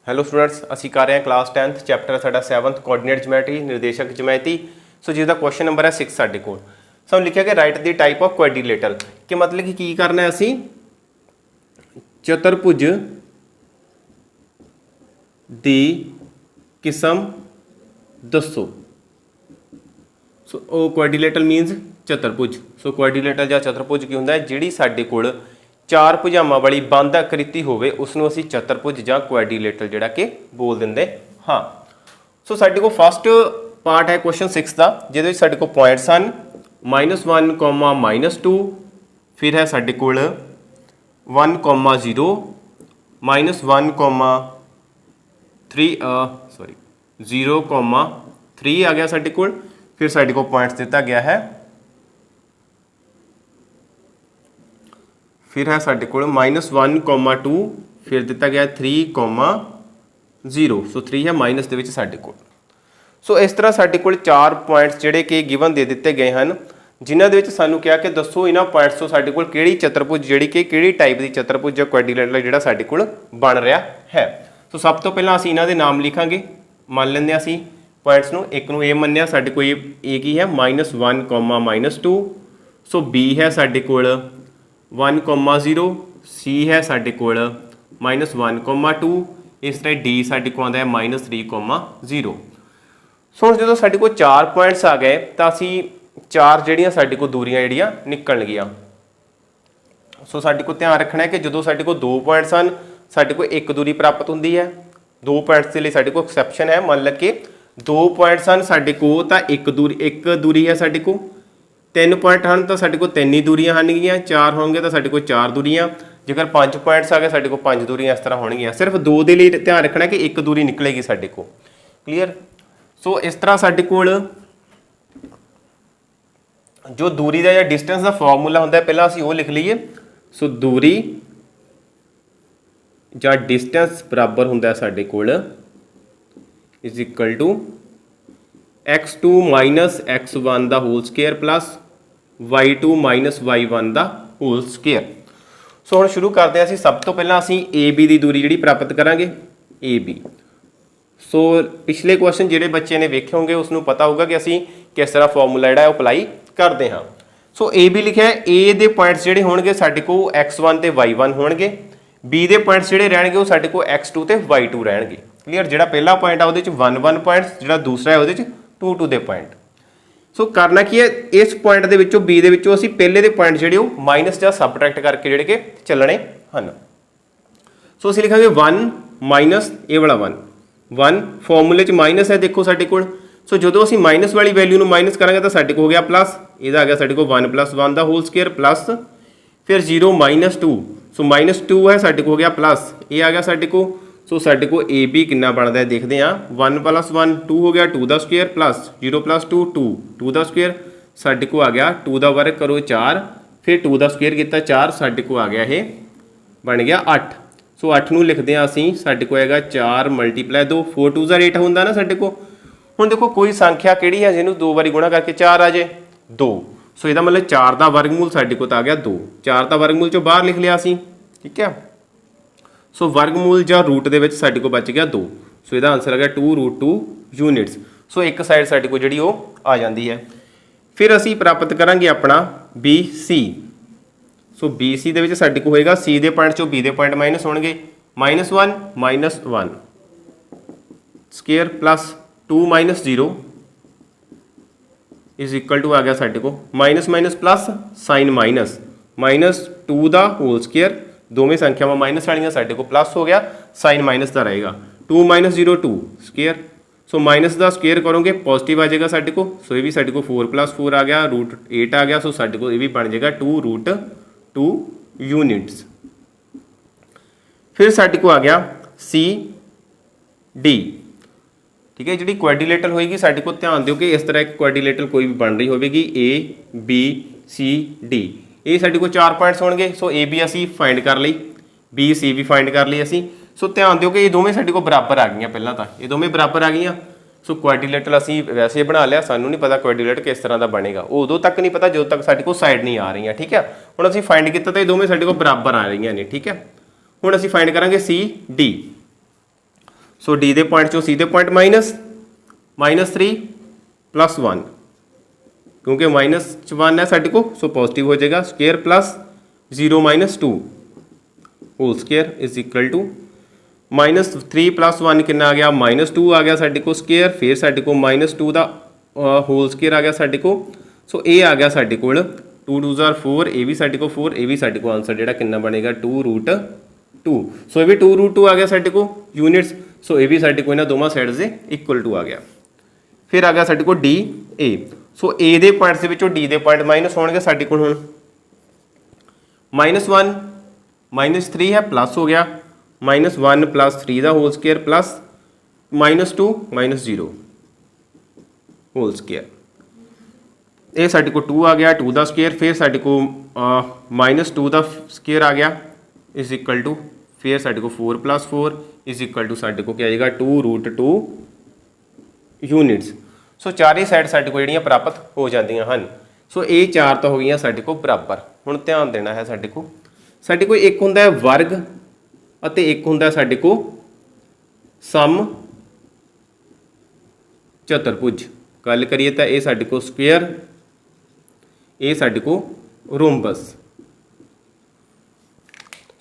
Hello students, असी कर रहे हैं क्लास 10th चैप्टर साडा 7th कोआर्डिनेट ज्योमेट्री निर्देशक ज्योमेट्री। सो जिसका क्वेश्चन नंबर है 6 साडे कोल। सो लिखा कि right the type of quadrilateral कि मतलब कि की करना है असी चतुर्भुज दी किस्म दसो। सो क्वाड्रिलेटरल मीनस चतुर्भुज। सो क्वाड्रिलेटरल या चतुर्भुज की होंदा है जिहड़ी साडे कोल चार भुजावां वाली बंद आकृति होवे उसनूं असीं चतुर्भुज या क्वाड्रिलेटरल जिहड़ा कि बोल दिंदे हाँ। सो साडे कोल फस्ट पार्ट है क्वेश्चन 6 का जिहदे विच साडे कोल पॉइंट्स हैं -1, -2, फिर है साडे कोल 1, 0, -1, 0, 3 आ गया साडे कोल। फिर साडे कोल पॉइंट्स दिता गया है, फिर है साडे कोल -1, 2, फिर दिता गया 3, 0। सो 3 है माइनस दे विच साडे कोल। सो इस तरह साडे कोल चार पॉइंट्स जिहड़े कि गिवन दे दिते गए हैं जिन्हां दे विच सानूं कहा कि दसो इन्हां पॉइंट्स तो साडे कोल किहड़ी चतुर्भुज जिहड़ी कि किहड़ी टाइप की चतुर्भुज या क्वाड्रिलेटरल जिहड़ा साडे कोल बन रहा है। सो सब तो पहलां असीं इन्हां दे नाम लिखांगे। मान लैंदे हां असीं पॉइंट्स नूं, एक नूं ए मन्निया साडे कोल ए की है -1, -2। सो बी है साडे कोल 1, 0, सी है साडे कोल -1, 2। इस तरह डी साडे कोल आंदा है -3, 0। सो हुण जदों साडे कोल चार पॉइंट्स आ गए तो असीं चार जिहड़ियां साडे कोल दूरियां जिहड़ियां निकलणगीਆਂ। सो साडे कोल ध्यान रखना है कि जदों साडे कोल दो पॉइंट्स हैं साडे कोल एक दूरी प्राप्त हुंदी है। दो पॉइंट्स के लिए साडे कोल एक्सैप्शन है। मान लो कि दो पॉइंट्स हैं साडे कोल तां एक दूरी है साडे कोल। तीन पॉइंट हैं तो साडे कोल तीन ही दूरियां होणगीਆਂ। चार होंगे तो साडे कोल चार दूरियां। जेकर 5 पॉइंट्स आ गए साडे कोल 5 दूरियां इस तरह होणगीਆਂ। सिर्फ दो के लिए ध्यान रखना कि एक दूरी निकलेगी साडे कोल। क्लीयर। सो इस तरह साडे कोल जो दूरी का या डिस्टेंस का फॉर्मूला होंदा है पहला असीं वो लिख लीए। सो दूरी या डिस्टेंस बराबर होंदा है साडे coal is equal to x2 - x1 दा whole square plus y2 - y1 दा होल स्केयर। सो हुण शुरू करते हैं। असीं सब तो पहला असीं AB की दूरी जिहड़ी प्राप्त करांगे AB। सो पिछले क्वेश्चन जिहड़े बच्चे ने वेखे होंगे उसनूं पता होगा कि असीं किस तरह फॉर्मूला जिहड़ा अप्लाई करते हाँ। सो AB लिखा है A दे पॉइंट्स जिहड़े होणगे साडे कोल x1 ते y1 होणगे। B दे पॉइंट्स जिहड़े रहणगे वो साडे कोल x2 ते y2 रहणगे। क्लीयर। जिहड़ा पहला पॉइंट आ उहदे च 1, 1 पॉइंट्स, जिहड़ा दूसरा है उहदे च 2, 2 दे पॉइंट। सो करना की है इस पॉइंट दे विचों B दे विचों असीं पहले दे पॉइंट जिहड़े वो माइनस जां सबट्रैक्ट करके जिहड़े कि चलणे हन। सो असीं लिखांगे 1 माइनस ये वाला 1 फॉर्मूले च माइनस है देखो साडे कोल। सो जो असीं माइनस वाली वैल्यू नूं माइनस करांगे तो साडे कोल हो गया प्लस। इहदा आ गया साडे कोल 1 + 1 दा होल स्केयर प्लस फिर 0 - 2। सो -2 है साडे कोल हो गया प्लस ये आ गया साडे कोल। सो साडे कोल AB कितना बनता है देखते हैं। 1 + 1 2 हो गया 2 दा स्क्वेयर प्लस 0 + 2 2 2 दा स्क्वेयर साडे कोल आ गया 2 दा वर्ग करो 4 फिर 2 दा स्क्वेयर किया 4 साडे कोल आ गया ये बन गया 8। सो 8 नूं लिखते हैं असीं साडे कोल आएगा 4 × 2 4 2 दा 8 हुंदा ना साडे कोल। हुण देखो कोई संख्या किहड़ी है जिहनूं 2 बारी गुणा करके 4 आ जाए 2। सो इहदा मतलब 4 दा वर्गमूल साडे कोल आ गया 2। 4 दा वर्गमूल चों बाहर लिख लिया असीं। ठीक है। सो वर्गमूल जां रूट दे विच साडे कोल बच गया 2। सो इहदा आंसर आ गया 2√2 यूनिट्स। सो एक साइड साडे कोल जिहड़ी वो आ जाती है। फिर असीं प्राप्त करांगे अपना BC। सो BC दे विच साडे कोल होएगा C दे पॉइंट चों B दे पॉइंट माइनस होणगे -1 - 1 square plus 2 - 0 is equal to आ गया साडे को minus minus plus sign minus -2 दा होल स्केयर। दोवें संख्यावां माइनस वालियां साडे को प्लस हो गया साइन माइनस का रहेगा 2 - 0 2 स्केयर। सो माइनस का स्केयर करोगे पॉजिटिव आ जाएगा साडे को। सो ये भी साडे को 4 + 4 आ गया √8 आ गया। सो साडे को ये भी बन जाएगा 2√2 यूनिट्स। फिर साडे को आ गया CD। ठीक है। जी क्वाड्रिलेटरल होएगी साडे को ध्यान दिओ कि इस तरह एक क्वाड्रिलेटरल कोई भी बन रही होगी ABCD। ये साडे को चार पॉइंट्स होणगे। सो AB असीं फाइंड कर लई BC भी फाइंड कर ली असीं। सो ध्यान दिओ कि ये दोवें साडे को बराबर आ गईਆਂ। पहलां तां ये दोवें बराबर आ गईਆਂ। सो क्वाड्रिलेटरल असीं वैसे बना लिया। सानूं नहीं पता क्वाड्रिलेटरल किस तरह का बनेगा। उदों तक नहीं पता ਜਦੋਂ तक साडे को साइड नहीं आ रही। ठीक है। हुण असीं फाइंड कीता तो ये दोवें साडे को बराबर आ रही ने। ठीक है। हुण असीं फाइंड करांगे CD। सो डी दे पॉइंट चो सी दे पॉइंट -3 + 1 क्योंकि -1 है साडे को, सो पॉजिटिव हो जाएगा square plus 0 - 2 whole square is equal to -3 + 1 कितना आ गया -2 आ गया साडे को स्केयर, फिर साडे को -2 का होल स्केयर आ गया साडे को। सो ये आ गया साडे को 2 2 ज़ार 4, ये भी साडे को 4, ये भी साडे को आंसर जिहड़ा कितना बनेगा 2√2। सो ये भी 2√2 आ गया साडे को यूनिट्स। सो ये भी साडे को इन्हां दोवां साइड्स दे इक्वल टू आ गया। फिर आ गया साडे को D A. So A they points दे विचों डी दे पॉइंट माइनस होणगे साडे कोल हुण -1 -3 है प्लस हो गया -1 + 3 का whole square plus -2 -0 whole square. ये साडे को 2 आ गया 2 का स्केयर, फिर साडे को -2 का स्केयर आ गया इज इक्वल टू फिर साडे को 4 + 4 इज इक्वल टू साडे को क्या आएगा 2√2 यूनिट्स। सो चार ही साइड साडे को जिहड़ियां प्राप्त हो जांदियां हन। सो ये चार तो हो गई साडे को बराबर। हुण ध्यान देना है साडे को एक हुंदा है वर्ग अते एक हुंदा है साडे को सम चतुर्भुज। गल करिए तो ये साडे को स्क्वेयर, ये साडे को रोमबस।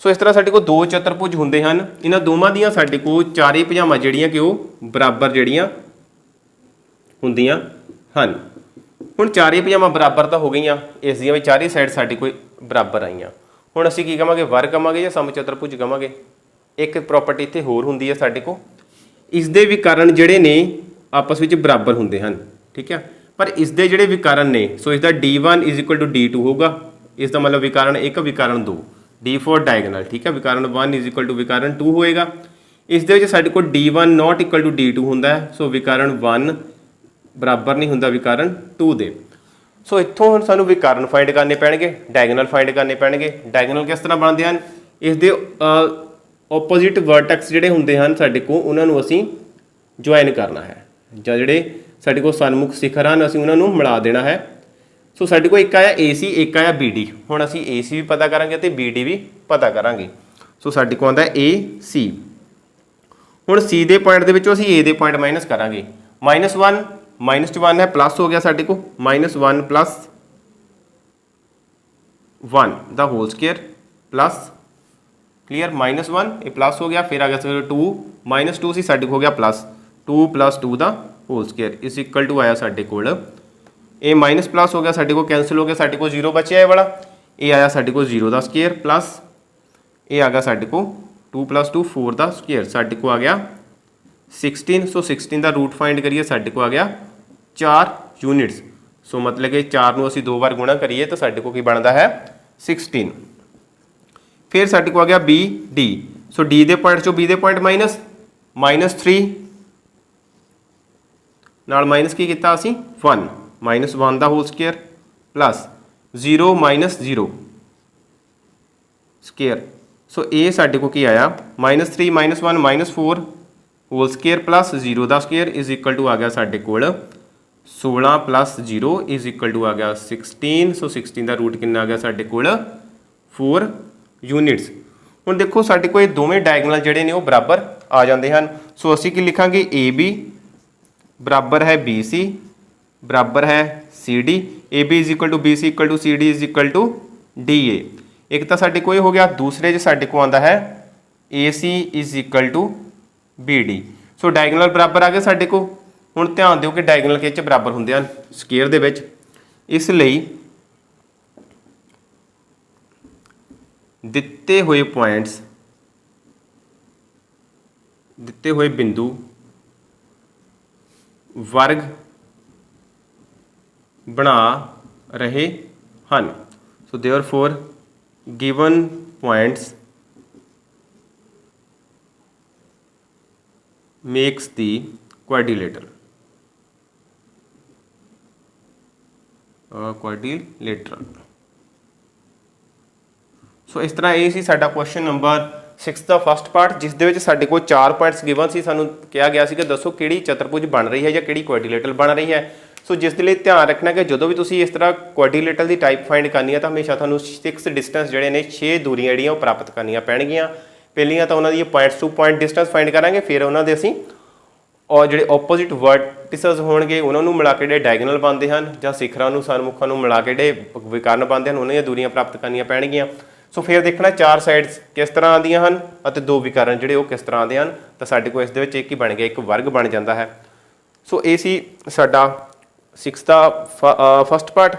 सो इस तरह साडे को दो चतुर्भुज हुंदे हन। इन्हां दोवां दियां साडे को चारे भुजावां जिहड़ियां कि वो बराबर जिहड़ियां हुंदियां हन। हुण चारे भुजावां बराबर तो हो गई, इस दियां भी चारे साइड साडे कोई बराबर आईयां। हुण असीं की कहांगे वर्ग कहांगे या सम चतुर्भुज कहांगे। एक प्रॉपर्टी इत्थे होर हुंदी है साडे को, इस दे विकर्ण जिहड़े ने आपस विच बराबर हुंदे हन, ठीक है। पर इस दे जिहड़े विकर्ण ने, सो इसदा D1 = D2 होगा। इसका मतलब विकर्ण 1 विकर्ण 2 D फॉर डायगोनल, ठीक है। विकर्ण 1 = विकर्ण 2 होएगा। इस दे विच साडे को D1 ≠ D2 हुंदा है। सो विकर्ण 1 बराबर नहीं हुंदा विकर्ण 2 दे। सो इत्थों हुण सानूं विकर्ण फाइंड करने पैणगे, डायगोनल फाइंड करने पैणगे। डायगोनल किस तरह बनदे हन, इस दे ओपोजिट वर्टेक्स जिहड़े हुंदे हन साडे को उन्हां नूं असीं ज्वाइन करना है, जां जिहड़े साडे को सन्मुख शिखर हन असीं उन्हां नूं मिला देना है। सो साडे को एक आया AC, एक आया BD। हुण असीं AC भी पता करांगे ते BD भी पता करांगे। सो साडे को आंदा AC। हुण C दे पॉइंट दे विचों असीं A दे पॉइंट माइनस करांगे। -1 -1 है प्लस हो गया साडे को -1 + 1 दा होल स्केयर प्लस क्लीयर -1 ये प्लस हो गया। फिर आ गया 2 -2 सी साडे को हो गया प्लस 2 + 2 दा whole square is equal to आया साडे कोल ये माइनस प्लस हो गया साडे को कैंसिल हो गया साडे को 0 बचे ये वाला। ये आया साडे को 0 का स्केयर प्लस ये आ गया साडे को 2 + 2 4 का स्केयर साडे को आ गया 16। सो 16 का रूट फाइंड करिए साडे को आ गया 4 यूनिट्स। सो मतलब कि 4 नूं असीं 2 बार गुणा करिए तो साडे को की बनता है 16। फिर साडे को आ गया BD। सो D दे पॉइंट चो B दे पॉइंट -3 नाल माइनस की किया असीं 1 -1 का होल स्केयर प्लस 0 -0 स्केयर। सो ये साडे को की आया -3 -1 -4 होल स्केयर प्लस 0 का स्केयर इज इक्वल टू आ गया साडे कोल 16 + 0 इज इक्वल टू आ गया 16। सो 16 का रूट कितना आ गया साडे कोल 4 यूनिट्स। हुण देखो साडे कोल दोवें डायगोनल जिहड़े ने वो बराबर आ जाते हैं। सो असीं की लिखांगे AB बराबर है BC बराबर है CD। AB = BC = CD = DA। एक तो साडे को ये हो गया, दूसरे जो साडे को आंदा है AC = BD। सो डायगोनल बराबर आ गए साडे को। हुण ध्यान दिओ कि डायगोनल किस च बराबर हुंदे हन स्केयर दे विच, इसलिए दिते हुए पॉइंट्स दिते हुए बिंदु वर्ग बना रहे हैं। So therefore given points makes the quadrilateral so इस तरह ये साडा क्वेश्चन नंबर 6 का फस्ट पार्ट, जिस दे विच साडे को 4 पॉइंट्स गिवन सी। सानू कहा गया सी कि दसो किहड़ी चतुर्भुज बन रही है या किहड़ी क्वाड्रिलेटरल बन रही है। सो जिस दे लई ध्यान रखना कि जो भी तुसीं इस तरह क्वाड्रिलेटरल की टाइप फाइंड करनी है तो हमेशा तुहानूं 6 डिस्टेंस जिहड़े ने 6 दूरियां जिहड़ियां प्राप्त करनियां पैणगीਆਂ। ਪਹਿਲੀਆਂ ਤਾਂ ਉਹਨਾਂ ਦੀ points to point distance find ਕਰਾਂਗੇ, ਫਿਰ ਉਹਨਾਂ ਦੇ ਅਸੀਂ ਔਰ ਜਿਹੜੇ ਆਪੋਜ਼ਿਟ ਵਰਟਿਸਸ ਹੋਣਗੇ ਉਹਨਾਂ ਨੂੰ ਮਿਲਾ ਕੇ ਜਿਹੜੇ ਡਾਇਗਨਲ ਬਣਦੇ ਹਨ, ਜਾਂ ਸਿਖਰਾਂ ਨੂੰ ਸਨਮੁਖਾਂ ਨੂੰ ਮਿਲਾ ਕੇ ਜਿਹੜੇ ਵਿਕਰਨ ਬਣਦੇ ਹਨ ਉਹਨਾਂ ਦੀਆਂ ਦੂਰੀਆਂ ਪ੍ਰਾਪਤ ਕਰਨੀਆਂ ਪੈਣਗੀਆਂ। ਸੋ ਫਿਰ ਦੇਖਣਾ 4 ਸਾਈਡਸ ਕਿਸ ਤਰ੍ਹਾਂ ਆਉਂਦੀਆਂ ਹਨ ਅਤੇ 2 ਵਿਕਰਨ ਜਿਹੜੇ ਉਹ ਕਿਸ ਤਰ੍ਹਾਂ ਆਉਂਦੇ ਹਨ, ਤਾਂ ਸਾਡੇ ਕੋਲ ਇਸ ਦੇ ਵਿੱਚ ਇੱਕ ਹੀ ਬਣ ਗਿਆ, ਇੱਕ ਵਰਗ ਬਣ ਜਾਂਦਾ ਹੈ। ਸੋ ਇਹ ਸੀ ਸਾਡਾ 6 ਦਾ ਫਸਟ ਪਾਰਟ।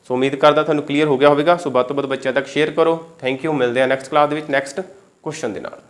ਸੋ ਉਮੀਦ ਕਰਦਾ ਤੁਹਾਨੂੰ ਕਲੀਅਰ ਹੋ ਗਿਆ ਹੋਵੇਗਾ। ਸੋ ਵੱਧ ਤੋਂ ਵੱਧ ਬੱਚਿਆਂ ਤੱਕ ਸ਼ੇਅਰ ਕਰੋ। Thank you. ਮਿਲਦੇ ਹਾਂ ਨੈਕਸਟ ਕਲਾਸ ਦੇ ਵਿੱਚ ਨੈਕਸਟ ਕੁਐਸਚਨ ਦੇ ਨਾਲ।